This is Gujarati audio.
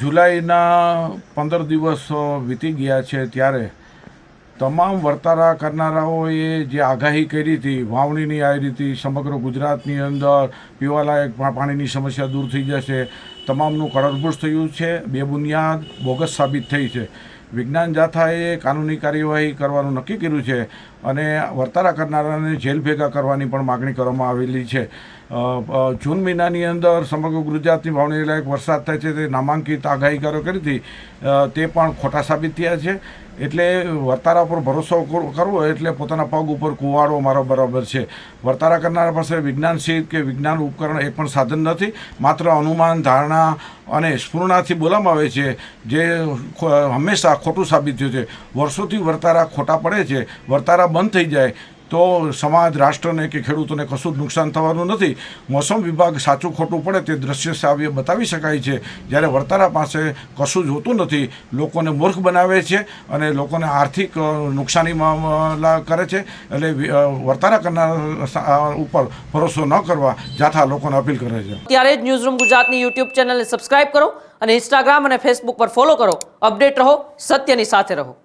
જુલાઈના 15 દિવસ વીતી ગયા છે ત્યારે તમામ વર્તારા કરનારાઓએ જે આગાહી કરી હતી વાવણીની આવી હતી સમગ્ર ગુજરાતની અંદર પીવાલાયક પાણીની સમસ્યા દૂર થઈ જશે, તમામનું કળરભૂસ થયું છે, બેબુનિયાદ બોગસ સાબિત થઈ છે. વિજ્ઞાન જાથાએ કાનૂની કાર્યવાહી કરવાનું નક્કી કર્યું છે અને વર્તારા કરનારાને જેલ ભેગા કરવાની પણ માગણી કરવામાં આવેલી છે. જૂન મહિનાની અંદર સમગ્ર ગુજરાતની વાવણી લાયક વરસાદ થાય છે તે નામાંકિત આગાહીકારો કરી હતી તે પણ ખોટા સાબિત થયા છે. એટલે વર્તારા પર ભરોસો કરવો એટલે પોતાના પગ ઉપર કુવાડો મારો બરાબર છે. વર્તારા કરનારા પાસે વિજ્ઞાન સિદ્ધ કે વિજ્ઞાન ઉપકરણ એક પણ સાધન નથી, માત્ર અનુમાન, ધારણા અને સ્ફૂર્ણાથી બોલવામાં આવે છે, જે હંમેશા ખોટું સાબિત થયું છે. વર્ષોથી વર્તારા ખોટા પડે છે. વર્તારા બંધ થઈ જાય તો સમાજ, રાષ્ટ્રને કે ખેડૂતોને કશું જ નુકસાન થવાનું નથી. મોસમ વિભાગ સાચું ખોટું પડે તે દ્રશ્ય સાવ્ય બતાવી શકાય છે. જ્યારે વર્તારા પાસે કશું જ હોતું નથી, લોકોને મૂર્ખ બનાવે છે અને લોકોને આર્થિક નુકસાનીમાં કરે છે. એટલે વર્તારા કરનાર ઉપર ભરોસો ન કરવા જાથા લોકોને અપીલ કરે છે. ત્યારે જ ન્યૂઝરૂમ ગુજરાતની યુટ્યુબ ચેનલને સબસ્ક્રાઇબ કરો અને ઇન્સ્ટાગ્રામ અને ફેસબુક પર ફોલો કરો. અપડેટ રહો, સત્યની સાથે રહો.